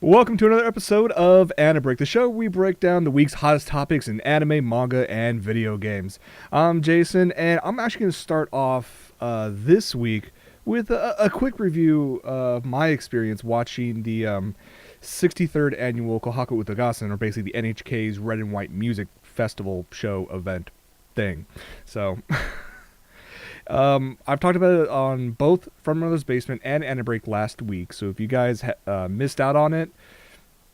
Welcome to another episode of AniBreak, the show where we break down the week's hottest topics in anime, manga, and video games. I'm Jason, and I'm actually going to start off this week with a quick review of my experience watching the 63rd annual Kohaku Utagassen, or basically the NHK's Red and White Music Festival show event thing. So... I've talked about it on both From Mother's Basement and AniBreak last week, so if you guys missed out on it,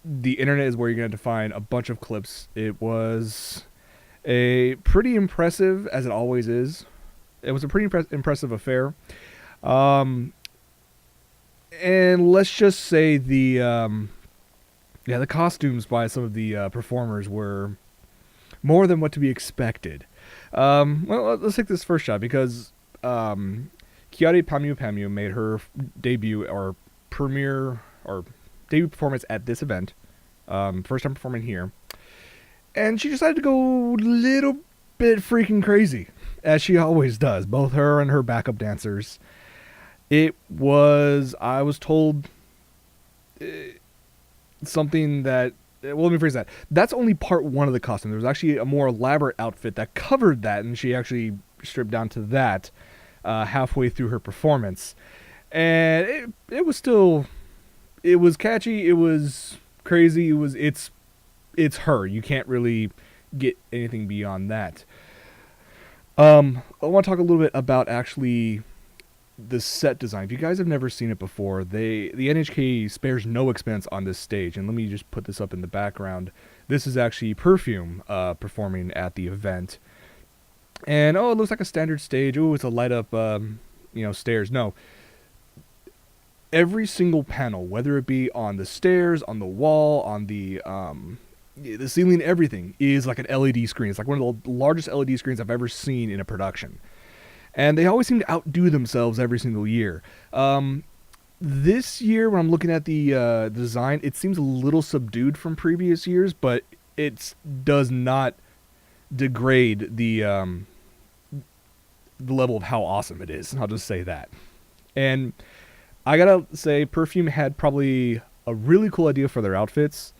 the internet is where you're going to find a bunch of clips. It was a pretty impressive, as it always is. It was a pretty impressive affair. And let's just say the costumes by some of the performers were more than what to be expected. Well, let's take this first shot because Kiari Pamu Pamu made her debut or debut performance at this event. First time performing here. And she decided to go a little bit freaking crazy, as she always does, both her and her backup dancers. It was, I was told, something that, well, let me phrase that. That's only part one of the costume. There was actually a more elaborate outfit that covered that, and she actually stripped down to that halfway through her performance. And it was still, it was catchy, it was crazy, it's her. You can't really get anything beyond that. I want to talk a little bit about actually the set design. If you guys have never seen it before, the NHK spares no expense on this stage. And let me just put this up in the background. This is actually Perfume performing at the event. And, it looks like a standard stage. Oh, it's a light up, stairs. No. Every single panel, whether it be on the stairs, on the wall, on the ceiling, everything is like an LED screen. It's like one of the largest LED screens I've ever seen in a production. And they always seem to outdo themselves every single year. This year, when I'm looking at the design, it seems a little subdued from previous years, but it does not degrade the level of how awesome it is. I'll just say that. And I gotta say, Perfume had probably a really cool idea for their outfits,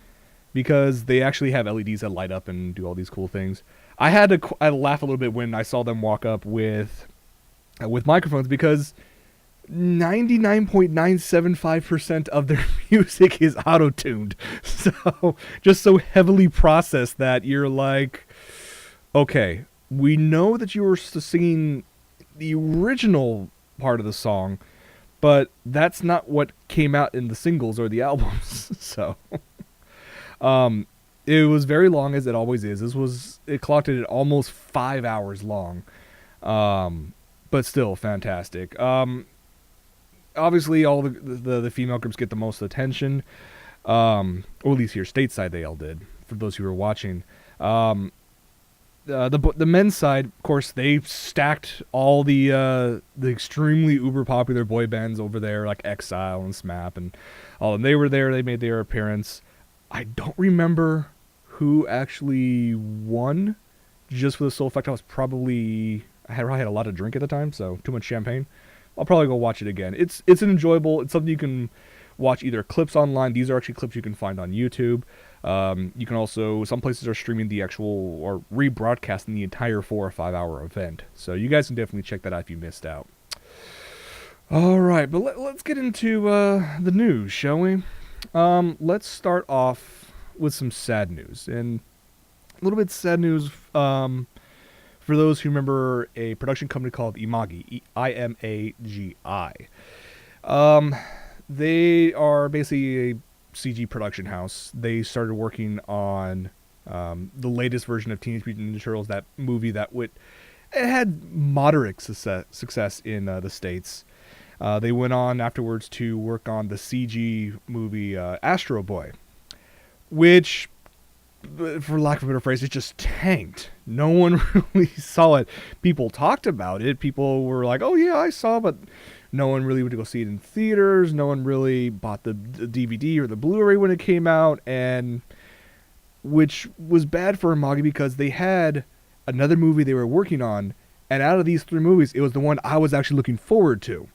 because they actually have LEDs that light up and do all these cool things. I had to laugh a little bit when I saw them walk up with microphones, because 99.975% of their music is auto-tuned. So, just so heavily processed that you're like, okay, we know that you were singing the original part of the song, but that's not what came out in the singles or the albums. So, it was very long, as it always is. It clocked it at almost 5 hours long. But still fantastic. Obviously, all the female groups get the most attention, or at least here stateside they all did. For those who were watching, the men's side, of course, they stacked all the extremely uber popular boy bands over there, like Exile and SMAP, and all of them. They were there. They made their appearance. I don't remember who actually won, just for the sole fact I probably had a lot of drink at the time, so too much champagne. I'll probably go watch it again. It's it's something you can watch either clips online. These are actually clips you can find on YouTube. You can also, some places are streaming the actual, or rebroadcasting the entire 4 or 5 hour event. So you guys can definitely check that out if you missed out. Alright, but let's get into the news, shall we? Let's start off with some sad news. And a little bit sad news for those who remember a production company called IMAGI, IMAGI. They are basically a CG production house. They started working on the latest version of Teenage Mutant Ninja Turtles, that movie it had moderate success in the States. They went on afterwards to work on the CG movie Astro Boy, which, for lack of a better phrase, it just tanked. No one really saw it. People talked about it. People were like, oh yeah, I saw, but no one really went to go see it in theaters. No one really bought the DVD or the Blu-ray when it came out, and which was bad for Imagi because they had another movie they were working on, and out of these 3 movies, it was the one I was actually looking forward to.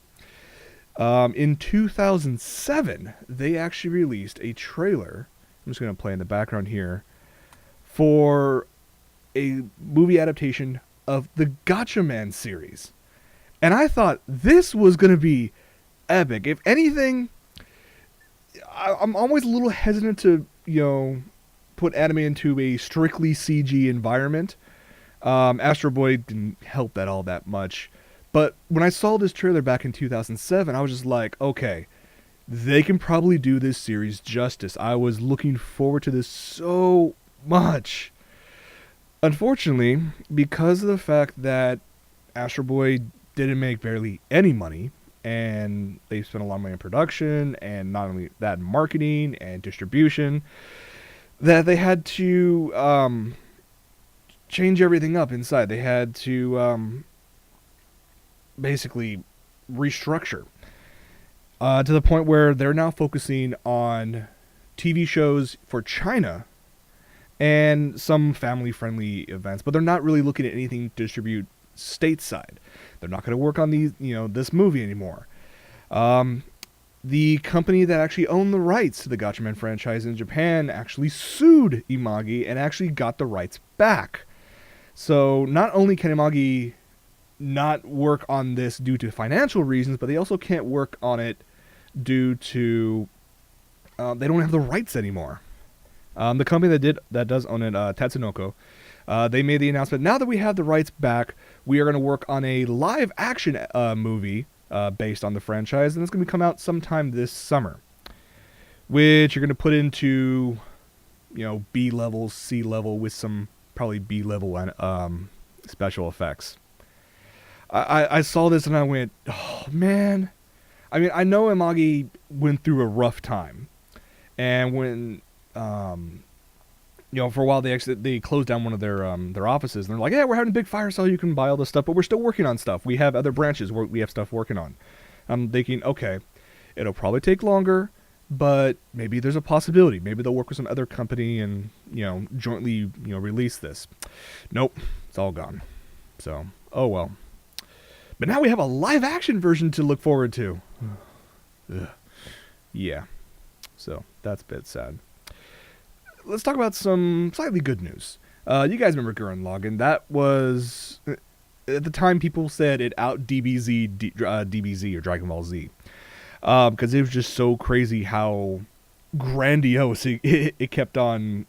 In 2007, they actually released a trailer. I'm just going to play in the background here for a movie adaptation of the Gatchaman series. And I thought this was going to be epic. If anything, I'm always a little hesitant to, put anime into a strictly CG environment. Astro Boy didn't help that all that much. But when I saw this trailer back in 2007, I was just like, okay, they can probably do this series justice. I was looking forward to this so much. Unfortunately, because of the fact that Astro Boy didn't make barely any money, and they spent a lot of money in production, and not only that, marketing and distribution, that they had to change everything up inside. They had to basically restructure to the point where they're now focusing on TV shows for China and some family-friendly events, but they're not really looking at anything to distribute stateside. They're not going to work on these, this movie anymore. The company that actually owned the rights to the Gatchaman franchise in Japan actually sued IMAGI and actually got the rights back. So not only can IMAGI not work on this due to financial reasons, but they also can't work on it due to they don't have the rights anymore. The company that does own it, Tatsunoko, they made the announcement, now that we have the rights back, we are going to work on a live action movie based on the franchise, and it's going to come out sometime this summer, which you're going to put into, B level, C level, with some probably B level special effects. I saw this and I went, oh man. I mean, I know IMAGI went through a rough time, and when for a while they closed down one of their offices, and they're like, yeah, we're having a big fire sale, you can buy all this stuff, but we're still working on stuff. We have other branches where we have stuff working on. I'm thinking, okay, it'll probably take longer, but maybe there's a possibility. Maybe they'll work with some other company and, jointly, release this. Nope, it's all gone. So, oh well. But now we have a live action version to look forward to. Yeah. So, that's a bit sad. Let's talk about some slightly good news. You guys remember Gurren Lagann? That was, at the time, people said it out DBZ or Dragon Ball Z. Because it was just so crazy how grandiose it kept on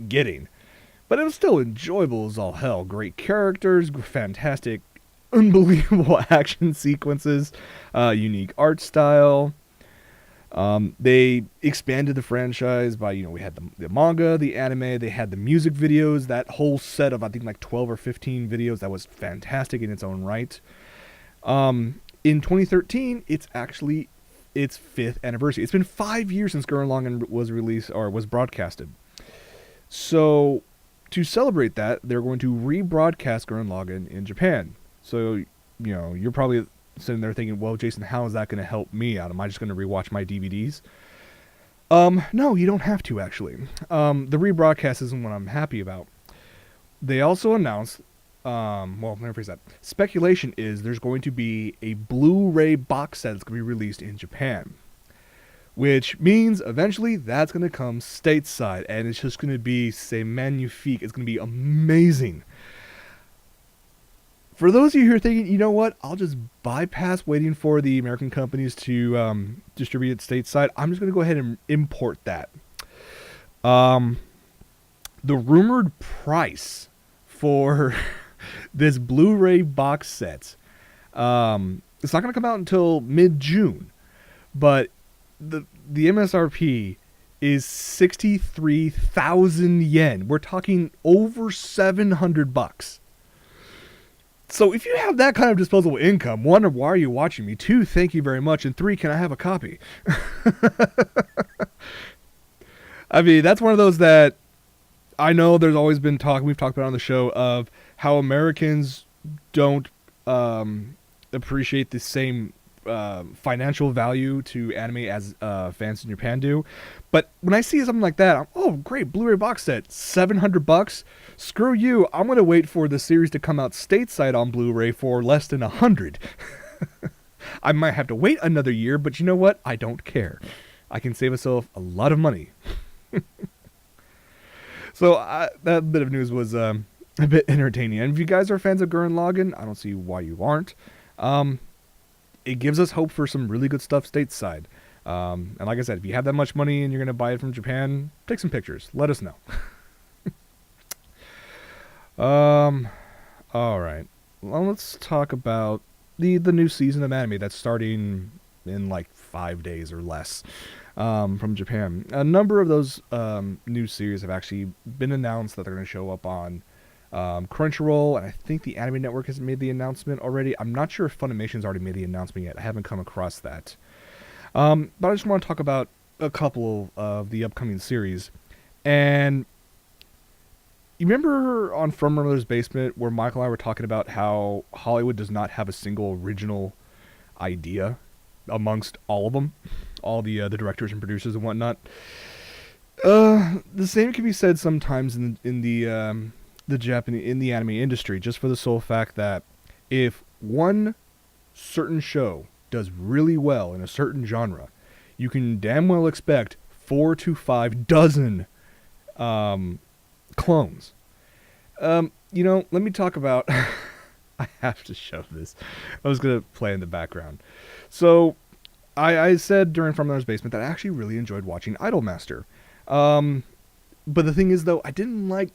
getting. But it was still enjoyable as all hell. Great characters, fantastic, unbelievable action sequences, unique art style. They expanded the franchise by, we had the manga, the anime, they had the music videos, that whole set of, I think, like 12 or 15 videos that was fantastic in its own right. In 2013, it's actually its 5th anniversary. It's been 5 years since Gurren Lagann was released, or was broadcasted. So, to celebrate that, they're going to rebroadcast Gurren Lagann in Japan. So, you're probably sitting there thinking, well, Jason, how is that going to help me out? Am I just going to rewatch my DVDs? No, you don't have to, actually. The rebroadcast isn't what I'm happy about. They also announced, let me rephrase that. Speculation is there's going to be a Blu-ray box set that's going to be released in Japan. Which means eventually that's going to come stateside, and it's just going to be, c'est magnifique. It's going to be amazing. For those of you who are thinking, you know what, I'll just bypass waiting for the American companies to distribute it stateside, I'm just going to go ahead and import that. The rumored price for this Blu-ray box set, it's not going to come out until mid-June, but the MSRP is 63,000 yen. We're talking over $700. So if you have that kind of disposable income, 1, why are you watching me? 2, thank you very much. And 3, can I have a copy? I mean, that's one of those that I know there's always been talk, we've talked about on the show, of how Americans don't appreciate the same financial value to anime as fans in Japan do. But when I see something like that, oh great, Blu-ray box set, $700. Screw you, I'm gonna wait for the series to come out stateside on Blu-ray for less than $100. I might have to wait another year, but you know what? I don't care. I can save myself a lot of money. So that bit of news was a bit entertaining. And if you guys are fans of Gurren Lagann, I don't see why you aren't. It gives us hope for some really good stuff stateside. And like I said, if you have that much money and you're going to buy it from Japan, take some pictures. Let us know. All right. Well, let's talk about the new season of anime that's starting in like 5 days or less from Japan. A number of those new series have actually been announced that they're going to show up on Crunchyroll, and I think the Anime Network has made the announcement already. I'm not sure if Funimation's already made the announcement yet. I haven't come across that. But I just want to talk about a couple of the upcoming series. And you remember on From Mother's Basement where Michael and I were talking about how Hollywood does not have a single original idea amongst all of them, all the directors and producers and whatnot. The same can be said sometimes in the Japanese anime industry, just for the sole fact that if one certain show does really well in a certain genre, you can damn well expect 4 to 5 dozen clones. Let me talk about I have to show this. I was going to play in the background. So, I said during From Mother's Basement that I actually really enjoyed watching Idolmaster. But the thing is, though, I didn't like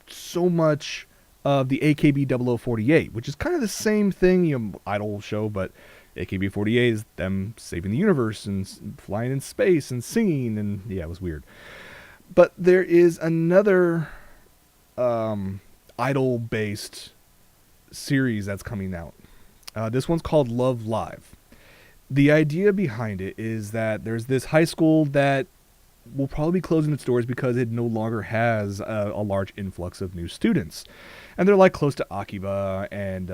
so much of the AKB 0048, which is kind of the same thing, idol show, but AKB48 is them saving the universe and flying in space and singing, and yeah, it was weird. But there is another idol-based series that's coming out. This one's called Love Live. The idea behind it is that there's this high school that will probably be closing its doors because it no longer has a large influx of new students. And they're like close to Akiba and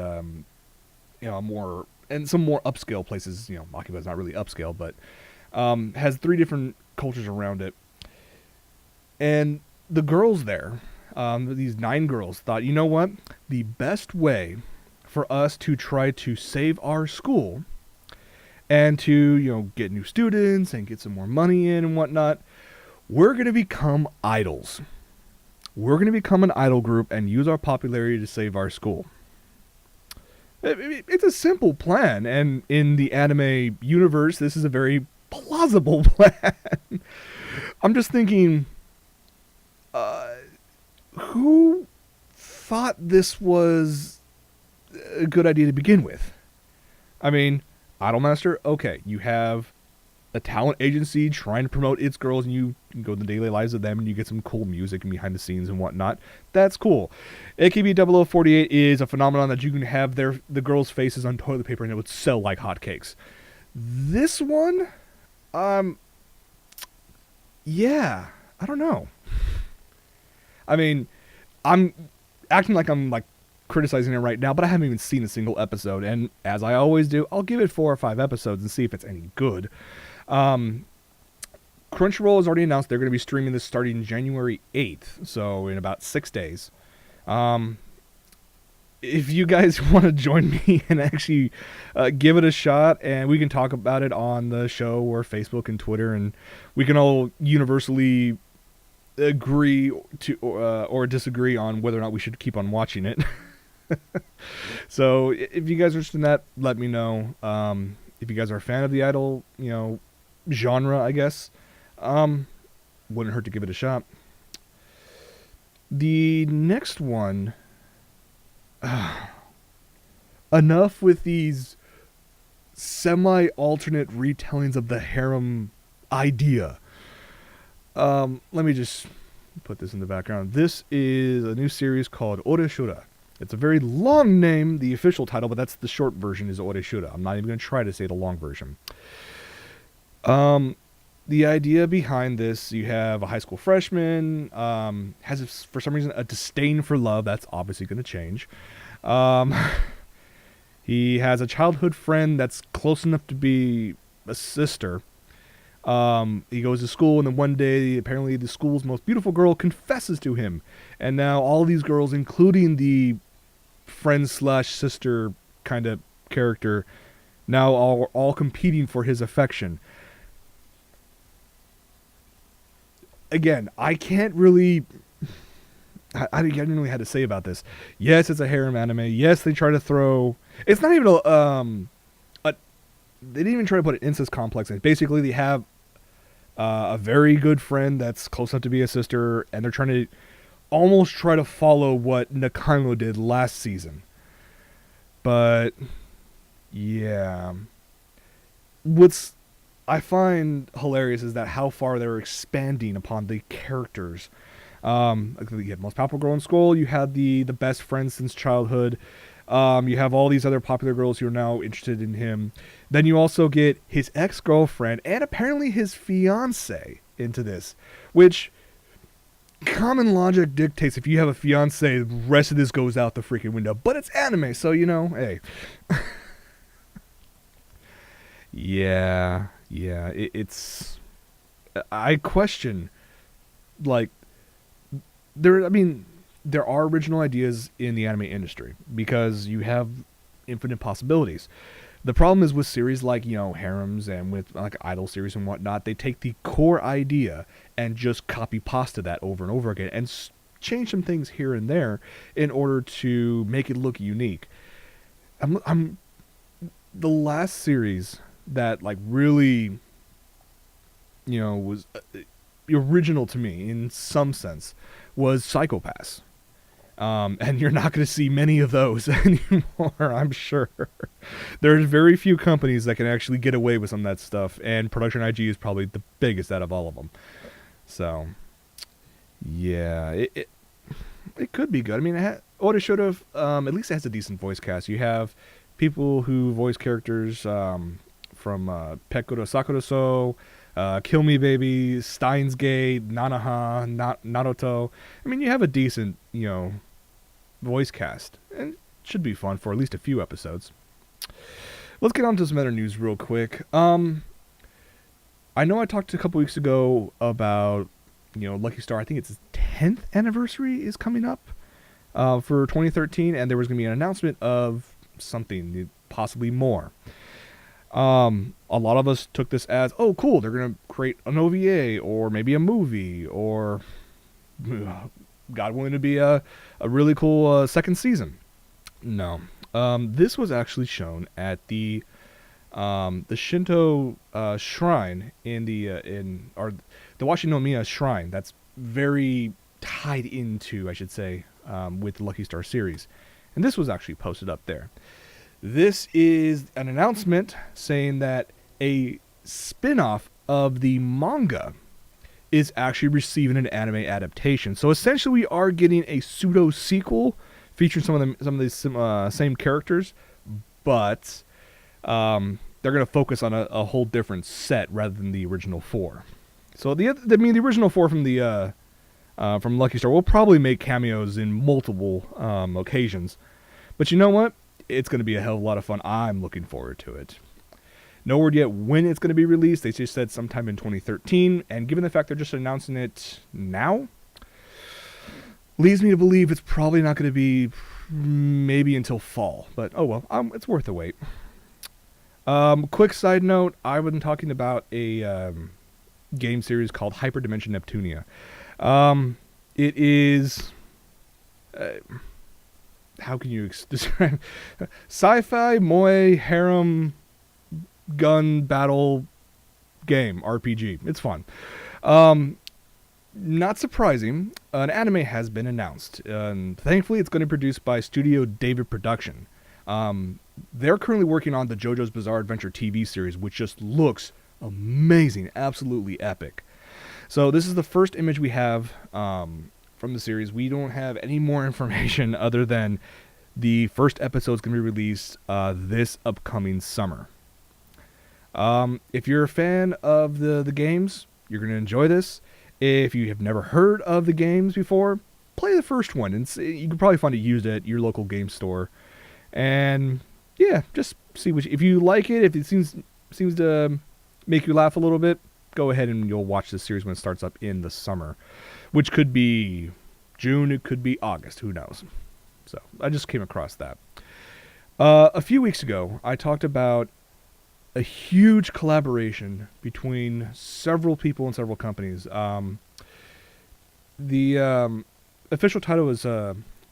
some more upscale places. Akiba's not really upscale, but has 3 different cultures around it. And the girls there, these 9 girls, thought, you know what? The best way for us to try to save our school and to, get new students and get some more money in and whatnot, we're going to become idols. We're going to become an idol group and use our popularity to save our school. It's a simple plan, and in the anime universe, this is a very plausible plan. I'm just thinking, who thought this was a good idea to begin with? I mean, Idolmaster, okay, you have a talent agency trying to promote its girls, and you can go to the daily lives of them, and you get some cool music and behind the scenes and whatnot. That's cool. AKB 0048 is a phenomenon that you can have the girls' faces on toilet paper, and it would sell like hotcakes. This one, yeah, I don't know. I mean, I'm acting like I'm criticizing it right now, but I haven't even seen a single episode, and as I always do, I'll give it 4 or 5 episodes and see if it's any good. Crunchyroll has already announced they're going to be streaming this starting January 8th, so in about 6 days. If you guys want to join me and actually give it a shot, and we can talk about it on the show or Facebook and Twitter, and we can all universally agree to or disagree on whether or not we should keep on watching it. So if you guys are interested in that, let me know. If you guys are a fan of the idol, genre, I guess, wouldn't hurt to give it a shot. The next one, enough with these semi-alternate retellings of the harem idea. Let me just put this in the background. This is a new series called Oreshura. It's a very long name, the official title, but that's the short version is Oreshura. I'm not even going to try to say the long version. The idea behind this, you have a high school freshman, has, for some reason, a disdain for love. That's obviously going to change. He has a childhood friend that's close enough to be a sister. He goes to school, and then one day, apparently the school's most beautiful girl confesses to him. And now all these girls, including the friend/sister kind of character, now all competing for his affection. Again, I can't really. I didn't really have to say about this. Yes, it's a harem anime. Yes, they try to throw. It's not even a. They didn't even try to put an incest complex in it. Basically, they have a very good friend that's close enough to be a sister, and they're trying to almost try to follow what Nakano did last season. But yeah, what's I find hilarious is that how far they're expanding upon the characters. You had most popular girl in school. You had the best friend since childhood. You have all these other popular girls who are now interested in him. Then you also get his ex-girlfriend and apparently his fiance into this, which common logic dictates if you have a fiance, the rest of this goes out the freaking window. But it's anime, so hey. Yeah, it's. I question, like, there are original ideas in the anime industry because you have infinite possibilities. The problem is with series like, harems and with like idol series and whatnot, they take the core idea and just copy pasta that over and over again and change some things here and there in order to make it look unique. I'm the last series that like really, was original to me in some sense was Psycho-Pass. And you're not going to see many of those anymore, I'm sure. There's very few companies that can actually get away with some of that stuff, and Production IG is probably the biggest out of all of them. So, yeah, it could be good. I mean, Oda should have, at least it has a decent voice cast. You have people who voice characters from Pekuro Sakuraso, Kill Me Baby, Steins Gate, Nanaha, Naruto. I mean, you have a decent, voice cast. And it should be fun for at least a few episodes. Let's get on to some other news real quick. I know I talked a couple weeks ago about, Lucky Star. I think its 10th anniversary is coming up for 2013. And there was going to be an announcement of something, possibly more. A lot of us took this as, oh, cool, they're going to create an OVA or maybe a movie or, God willing, to be a really cool second season. No. This was actually shown at the Shinto shrine in the Washinomiya shrine. That's very tied into, I should say, with the Lucky Star series. And this was actually posted up there. This is an announcement saying that a spin-off of the manga is actually receiving an anime adaptation. So essentially we are getting a pseudo-sequel featuring some of these same characters, but they're going to focus on a whole different set rather than the original 4. So the original 4 from Lucky Star will probably make cameos in multiple occasions. But you know what? It's going to be a hell of a lot of fun. I'm looking forward to it. No word yet when it's going to be released. They just said sometime in 2013. And given the fact they're just announcing it now, leads me to believe it's probably not going to be maybe until fall. But oh well, it's worth the wait. Quick side note, I've been talking about a game series called Hyperdimension Neptunia. It is... how can you describe sci-fi moe harem gun battle game RPG? It's fun. Not surprising, an anime has been announced, and thankfully it's going to be produced by Studio David Production. They're currently working on the JoJo's Bizarre Adventure TV series, which just looks amazing, absolutely epic. So this is the first image we have from the series. We don't have any more information other than the first episode is going to be released this upcoming summer. If you're a fan of the games, you're going to enjoy this. If you have never heard of the games before, play the first one, and you can probably find it used at your local game store. And yeah, just see if you like it. If it seems to make you laugh a little bit, go ahead and you'll watch the series when it starts up in the summer, which could be June, it could be August, who knows. So I just came across that. A few weeks ago, I talked about a huge collaboration between several people and several companies. The official title is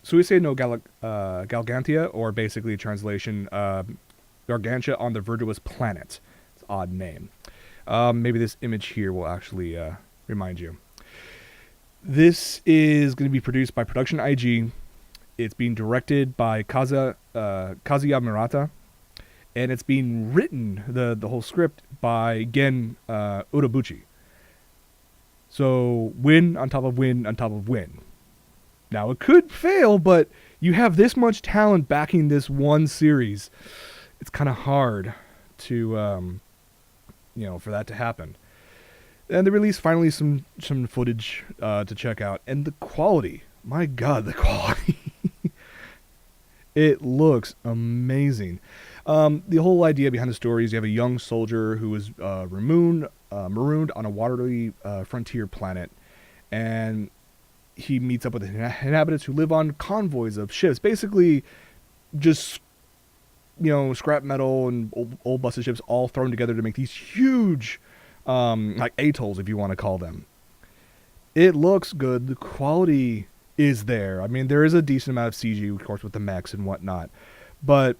Suicide no Galgantia, or basically translation, Gargantua on the Verdous Planet. It's an odd name. Maybe this image here will actually remind you. This is going to be produced by Production IG. It's being directed by Kazuya Murata. And it's being written, the whole script, by Gen Urobuchi. So win on top of win on top of win. Now, it could fail, but you have this much talent backing this one series. It's kind of hard to, for that to happen. And they released finally some footage to check out. And the quality, my God, the quality. It looks amazing. The whole idea behind the story is you have a young soldier who is marooned on a watery frontier planet. And he meets up with the inhabitants who live on convoys of ships. Basically, just, scrap metal and old busted ships all thrown together to make these huge, like atolls, if you want to call them. It looks good. The quality is there. I mean, there is a decent amount of CG, of course, with the mechs and whatnot. But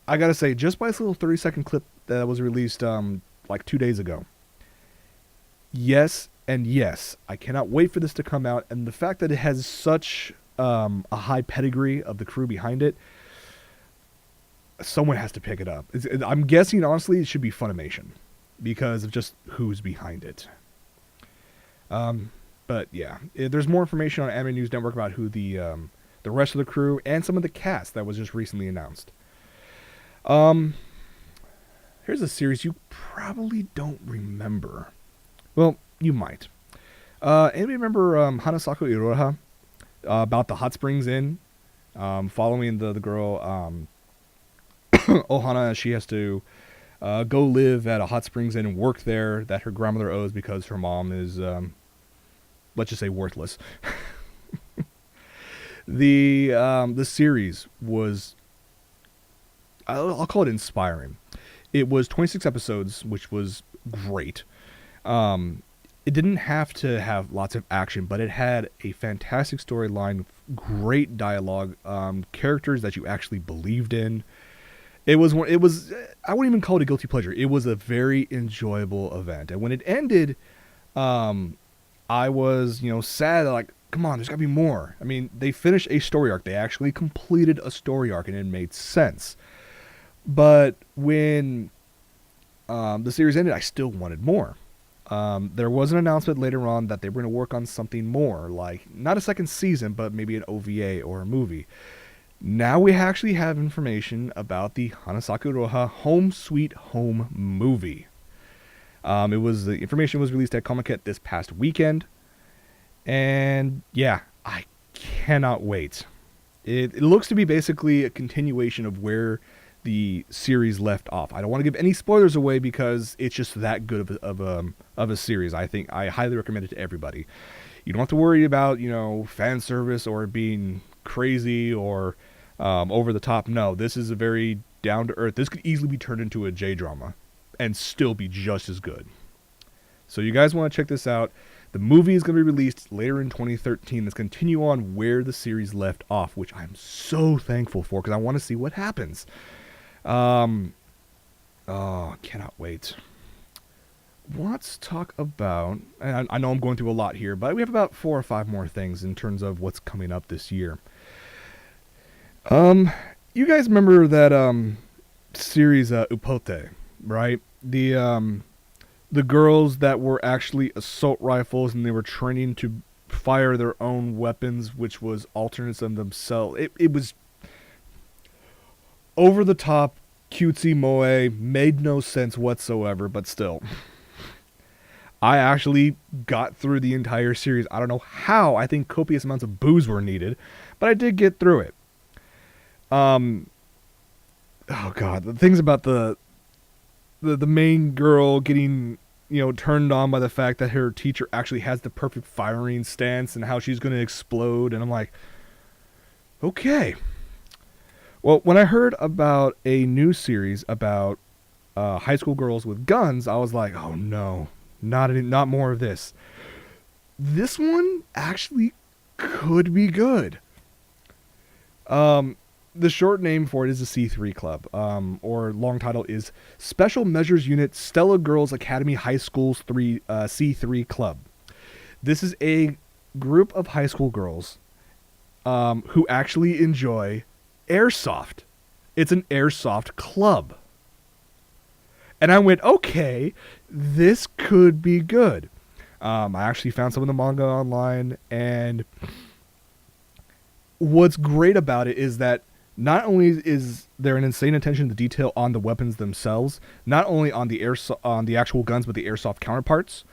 I gotta say, just by this little 30-second clip that was released like 2 days ago, yes and yes, I cannot wait for this to come out. And the fact that it has such a high pedigree of the crew behind it, someone has to pick it up. I'm guessing, honestly, it should be Funimation because of just who's behind it. But yeah, there's more information on Anime News Network about who the rest of the crew and some of the cast that was just recently announced. Here's a series you probably don't remember. Well, you might. Anybody remember Hanasaku Iroha? About the hot springs inn? Following the girl Ohana, she has to go live at a hot springs inn and work there that her grandmother owes because her mom is, let's just say, worthless. The series was, I'll call it inspiring. It was 26 episodes, which was great. It didn't have to have lots of action, but it had a fantastic storyline, great dialogue, characters that you actually believed in. It was I wouldn't even call it a guilty pleasure. It was a very enjoyable event. And when it ended, I was, sad, like, come on, there's got to be more. I mean, they finished a story arc. They actually completed a story arc, and it made sense. But when the series ended, I still wanted more. There was an announcement later on that they were going to work on something more, like not a second season, but maybe an OVA or a movie. Now we actually have information about the Hanasaku Roha Home Sweet Home movie. The information was released at Comiket this past weekend, and yeah, I cannot wait. It looks to be basically a continuation of where the series left off. I don't want to give any spoilers away because it's just that good of a series. I think I highly recommend it to everybody. You don't have to worry about, fan service or being crazy or over the top. No, this is a very down to earth. This could easily be turned into a J-drama and still be just as good. So you guys want to check this out. The movie is going to be released later in 2013. Let's continue on where the series left off, which I'm so thankful for because I want to see what happens. Cannot wait. Let's talk about, and I know I'm going through a lot here, but we have about 4 or 5 more things in terms of what's coming up this year. You guys remember that series Upote, right? The girls that were actually assault rifles and they were training to fire their own weapons, which was alternates of themselves. It was over the top, cutesy moe, made no sense whatsoever, but still. I actually got through the entire series. I don't know how. I think copious amounts of booze were needed, but I did get through it. Oh god, the things about the main girl getting, turned on by the fact that her teacher actually has the perfect firing stance and how she's going to explode, and I'm like, okay. Well, when I heard about a new series about high school girls with guns, I was like, oh no, not more of this. This one actually could be good. The short name for it is the C3 Club, or long title is Special Measures Unit Stella Girls Academy High School's C3 Club. This is a group of high school girls who actually enjoy airsoft. It's an airsoft club. And I went, okay, this could be good. I actually found some of the manga online, and what's great about it is that not only is there an insane attention to detail on the weapons themselves, not only on the actual guns, but the airsoft counterparts.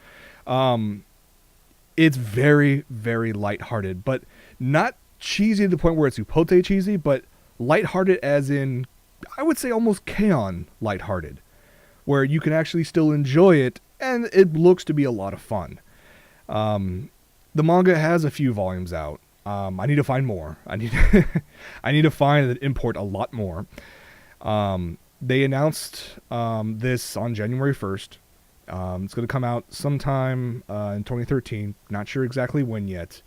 It's very, very lighthearted, but not cheesy to the point where it's upote cheesy, but lighthearted as in, I would say almost K-On! Lighthearted, where you can actually still enjoy it, and it looks to be a lot of fun. The manga has a few volumes out. I need to find more. I need to find and import a lot more. They announced this on January 1st. It's going to come out sometime in 2013. Not sure exactly when yet.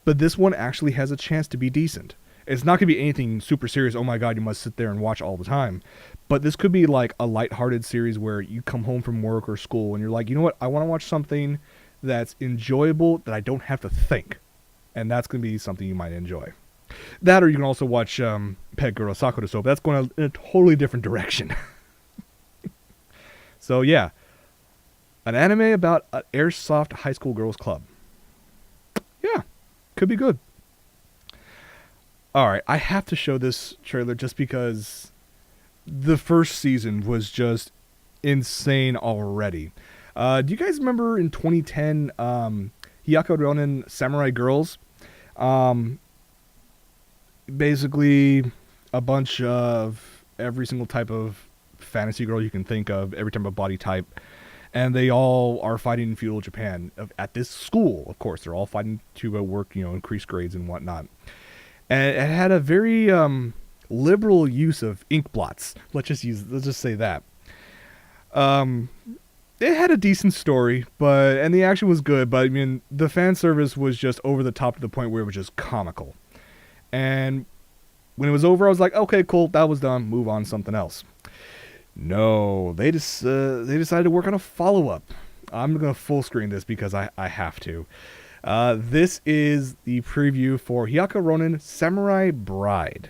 But this one actually has a chance to be decent. It's not going to be anything super serious. Oh my god, you must sit there and watch all the time. But this could be like a lighthearted series where you come home from work or school and you're like, you know what? I want to watch something that's enjoyable that I don't have to think. And that's going to be something you might enjoy. That, or you can also watch Pet Girl Sakura Soap. That's going in a totally different direction. So yeah, an anime about an airsoft high school girls club. Yeah, could be good. Alright, I have to show this trailer just because the first season was just insane already. Do you guys remember in 2010, Hyaku Ronin Samurai Girls? Basically a bunch of every single type of fantasy girl you can think of, every type of body type, and they all are fighting in feudal Japan at this school. Of course, they're all fighting to work, increase grades and whatnot. And it had a very liberal use of ink blots. Let's just say that. It had a decent story, and the action was good, but I mean, the fan service was just over the top to the point where it was just comical. And when it was over, I was like, okay, cool, that was done, move on to something else. No, they decided to work on a follow-up. I'm going to full screen this because I have to. This is the preview for Hyaku Ronin Samurai Bride.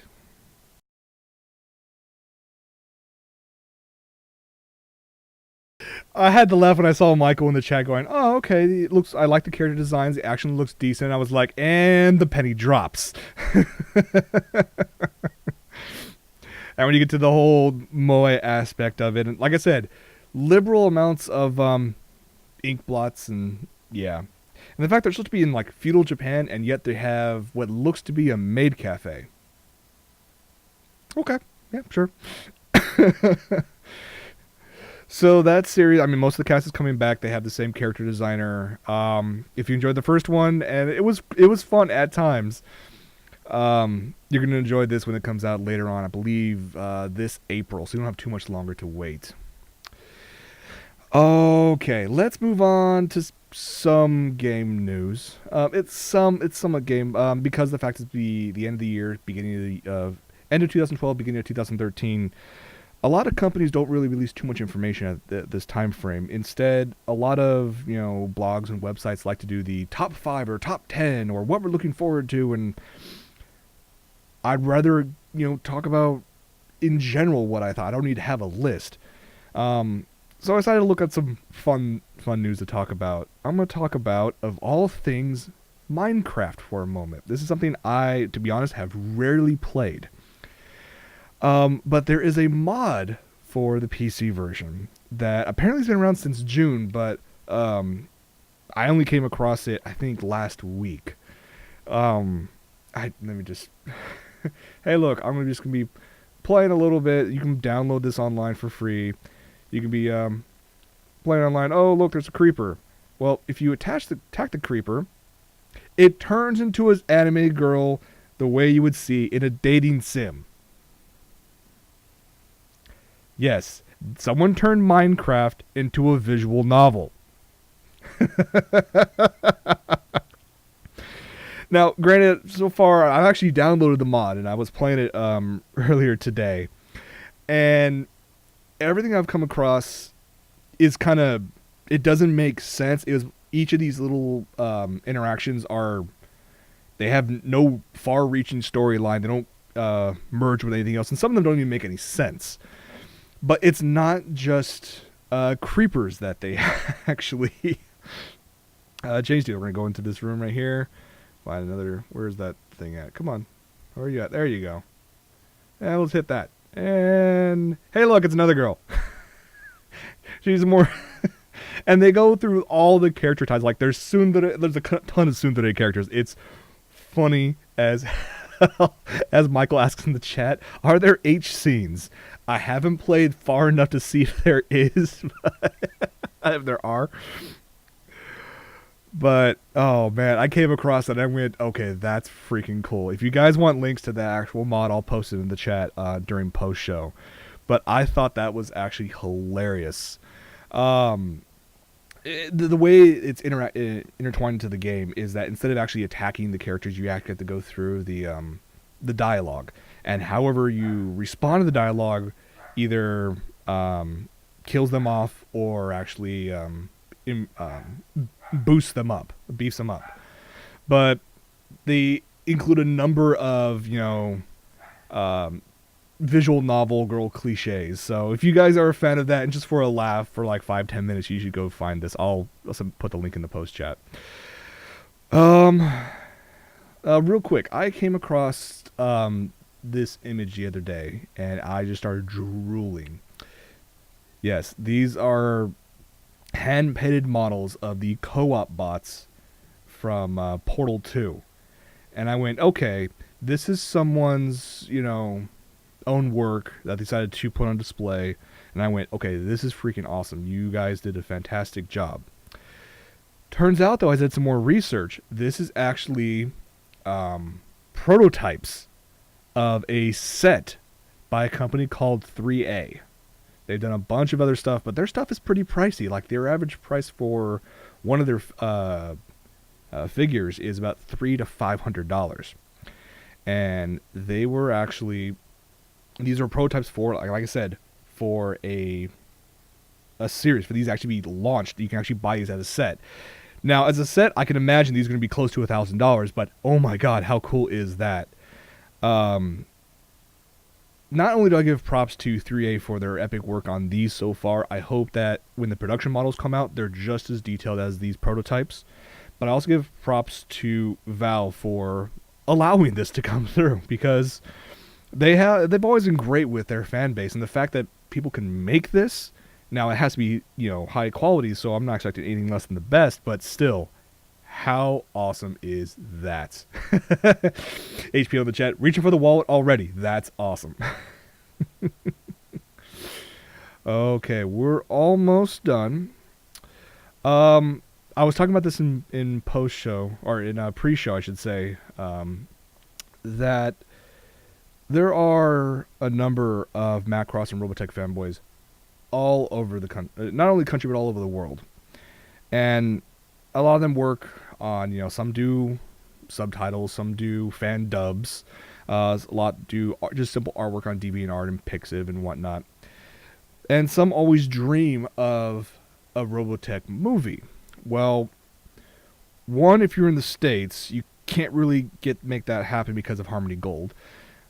I had to laugh when I saw Michael in the chat going, oh, okay, I like the character designs, the action looks decent. I was like, and the penny drops. And when you get to the whole moe aspect of it, and like I said, liberal amounts of ink blots, and yeah. And the fact they're supposed to be in like feudal Japan, and yet they have what looks to be a maid cafe. Okay, yeah, sure. So that series, I mean, most of the cast is coming back. They have the same character designer. If you enjoyed the first one, and it was fun at times, you're going to enjoy this when it comes out later on, I believe this April, so you don't have too much longer to wait. Okay, let's move on to some game news. It's somewhat game, because the fact it's the end of the year, beginning of end of 2012, beginning of 2013. A lot of companies don't really release too much information at this time frame. Instead, a lot of blogs and websites like to do the top 5 or top 10 or what we're looking forward to, and I'd rather talk about in general what I thought. I don't need to have a list. So I decided to look at some fun news to talk about. I'm going to talk about, of all things, Minecraft for a moment. This is something I, to be honest, have rarely played. But there is a mod for the PC version that apparently has been around since June, but I only came across it, I think, last week. Let me just... Hey, look, I'm just going to be playing a little bit. You can download this online for free. You can be playing online. Oh, look, there's a creeper. Well, if you attack the creeper, it turns into an anime girl the way you would see in a dating sim. Yes, Someone turned Minecraft into a visual novel. Now, granted, so far, I've actually downloaded the mod, and I was playing it earlier today. And everything I've come across is kind of, it doesn't make sense. Each of these little interactions they have no far-reaching storyline. They don't merge with anything else, and some of them don't even make any sense. But it's not just creepers that they actually changed it. We're going to go into this room right here. Find another... Where's that thing at? Come on. Where are you at? There you go. And let's hit that. And... Hey, look, it's another girl. She's more... And they go through all the character types. Like, there's a ton of tsundere characters. It's funny as hell. As Michael asks in the chat, are there H scenes? I haven't played far enough to see if there is. If there are. But, oh man, I came across that and I went, okay, that's freaking cool. If you guys want links to the actual mod, I'll post it in the chat during post-show. But I thought that was actually hilarious. The way it's intertwined into the game is that instead of actually attacking the characters, you actually have to go through the dialogue. And however you respond to the dialogue either kills them off or actually boosts them up, beefs them up. But they include a number of, visual novel girl cliches. So if you guys are a fan of that and just for a laugh for like 5-10 minutes, you should go find this. I'll also put the link in the post chat. Real quick, I came across this image the other day and I just started drooling. Yes, these are hand-painted models of the co-op bots from Portal 2. And I went, okay, this is someone's, own work that they decided to put on display. And I went, okay, this is freaking awesome. You guys did a fantastic job. Turns out, though, I did some more research. This is actually prototypes of a set by a company called 3A. They've done a bunch of other stuff, but their stuff is pretty pricey. Like, their average price for one of their figures is about $300 to $500. And they were actually... These are prototypes for, like I said, for a series. For these to actually be launched, you can actually buy these as a set. Now, as a set, I can imagine these are going to be close to $1,000, but oh my god, how cool is that? Not only do I give props to 3A for their epic work on these so far, I hope that when the production models come out, they're just as detailed as these prototypes. But I also give props to Valve for allowing this to come through, because they've always been great with their fan base, and the fact that people can make this, now it has to be, high quality, so I'm not expecting anything less than the best, but still, how awesome is that? HP on the chat, reaching for the wallet already. That's awesome. Okay, we're almost done. I was talking about this in post-show, or in pre-show, I should say, that there are a number of Macross and Robotech fanboys all over the country, not only country, but all over the world. And a lot of them work on, some do subtitles, some do fan dubs, a lot do just simple artwork on DeviantArt and Pixiv and whatnot. And some always dream of a Robotech movie. Well, one, if you're in the States, you can't really make that happen because of Harmony Gold.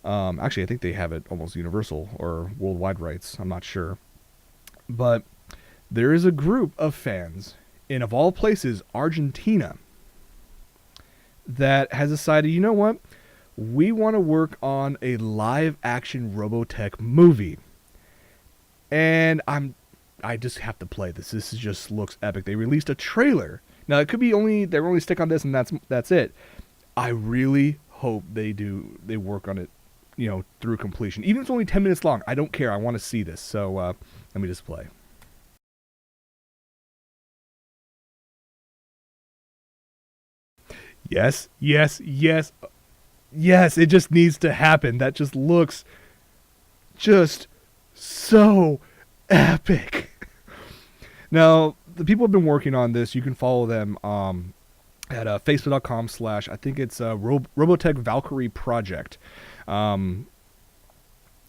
Actually, I think they have it almost universal or worldwide rights. I'm not sure. But there is a group of fans in, of all places, Argentina, that has decided, you know what? We want to work on a live-action Robotech movie. And I just have to play this. This just looks epic. They released a trailer. Now, it could be they're only stick on this and that's it. I really hope they work on it, through completion. Even if it's only 10 minutes long, I don't care. I want to see this. So, let me just play. Yes, yes, yes. Yes, it just needs to happen. That just looks just so epic. Now, the people have been working on this. You can follow them at facebook.com/ I think it's Robotech Valkyrie project.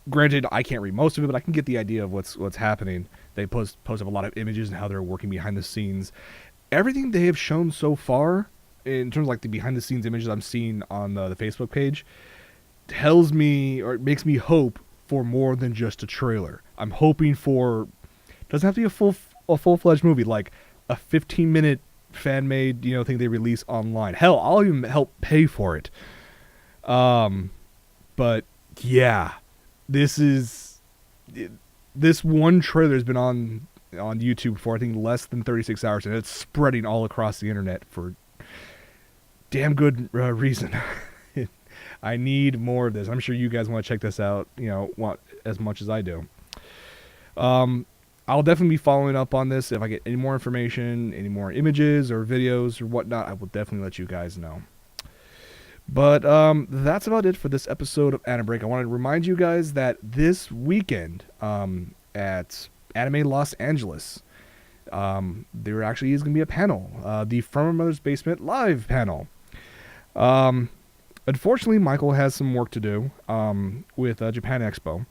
Granted, I can't read most of it, but I can get the idea of what's happening. They post up a lot of images and how they're working behind the scenes. Everything they have shown so far, in terms of like the behind the scenes images I'm seeing on the Facebook page, tells me, or it makes me hope for more than just a trailer. I'm hoping for, doesn't have to be a full-fledged movie, like a 15-minute fan-made, thing they release online. Hell, I'll even help pay for it. But yeah, this one trailer has been on YouTube for I think less than 36 hours, and it's spreading all across the internet for damn good reason. I need more of this. I'm sure you guys want to check this out, want as much as I do. I'll definitely be following up on this. If I get any more information, any more images or videos or whatnot, I will definitely let you guys know. But that's about it for this episode of AniBreak. I want to remind you guys that this weekend at Anime Los Angeles, there actually is going to be a panel, the From Our Mother's Basement live panel. Unfortunately, Michael has some work to do with Japan Expo,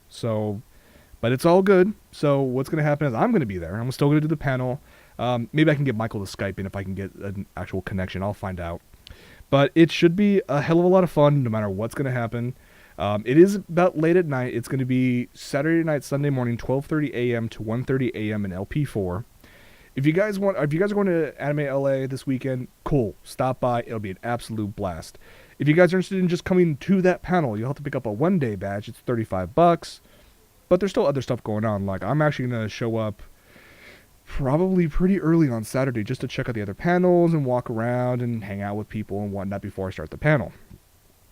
but it's all good. So what's going to happen is I'm going to be there. I'm still going to do the panel. Maybe I can get Michael to Skype in if I can get an actual connection. I'll find out. But it should be a hell of a lot of fun no matter what's going to happen. It is about late at night. It's going to be Saturday night, Sunday morning, 12:30 a.m. to 1:30 a.m. in LP4. If you guys are going to Anime LA this weekend, cool. Stop by. It'll be an absolute blast. If you guys are interested in just coming to that panel, you'll have to pick up a one-day badge. It's $35. But there's still other stuff going on. Like, I'm actually going to show up probably pretty early on Saturday just to check out the other panels and walk around and hang out with people and whatnot before I start the panel.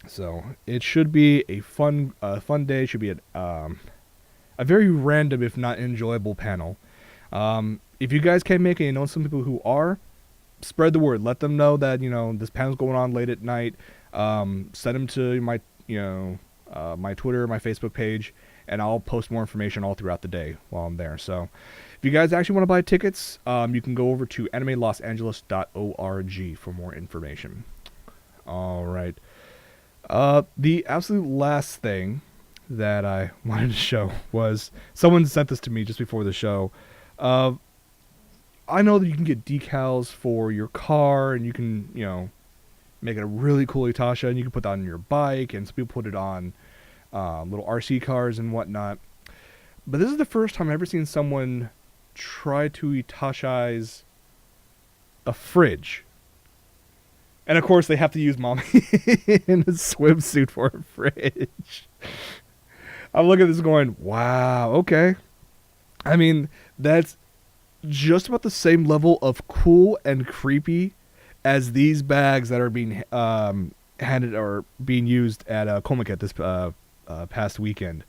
So it should be a fun day. It should be a very random, if not enjoyable, panel. If you guys can't make it, and know some people who are, spread the word. Let them know that this panel's going on late at night. Send them to my my Twitter, my Facebook page, and I'll post more information all throughout the day while I'm there. So if you guys actually want to buy tickets, you can go over to animelosangeles.org for more information. All right. The absolute last thing that I wanted to show was someone sent this to me just before the show. I know that you can get decals for your car, and you can, make it a really cool Itasha, and you can put that on your bike, and some people put it on little RC cars and whatnot. But this is the first time I've ever seen someone try to Itashize a fridge. And of course, they have to use mommy in a swimsuit for a fridge. I'm looking at this going, wow, okay. I mean, that's just about the same level of cool and creepy as these bags that are being handed or being used at Comiket this past weekend.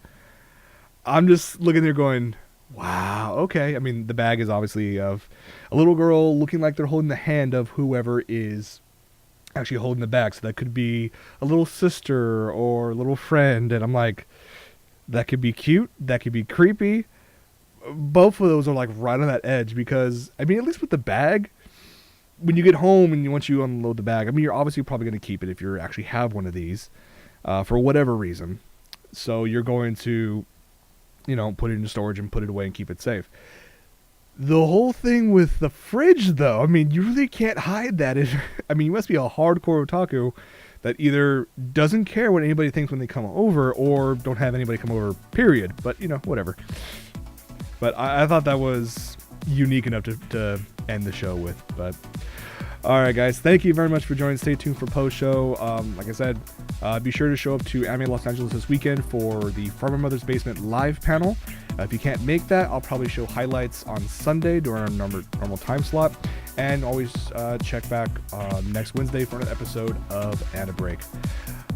I'm just looking there going, wow, okay. I mean, the bag is obviously of a little girl looking like they're holding the hand of whoever is actually holding the bag. So that could be a little sister or a little friend. And I'm like, that could be cute. That could be creepy. Both of those are like right on that edge because, I mean, at least with the bag, when you get home and once you unload the bag, I mean, you're obviously probably going to keep it if you actually have one of these for whatever reason. So you're going to, put it into storage and put it away and keep it safe. The whole thing with the fridge, though, I mean, you really can't hide that. I mean, you must be a hardcore otaku that either doesn't care what anybody thinks when they come over or don't have anybody come over, period. But, whatever. But I thought that was unique enough to end the show with. But all right, guys, thank you very much for joining. Stay tuned for post-show. Like I said, be sure to show up to Anime Los Angeles this weekend for the From Our Mother's Basement live panel. If you can't make that, I'll probably show highlights on Sunday during our normal time slot. And always check back next Wednesday for another episode of AniBreak.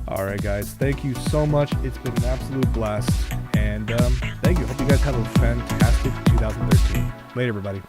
All right, guys, thank you so much. It's been an absolute blast. And thank you. Hope you guys have a fantastic 2013. Later, everybody.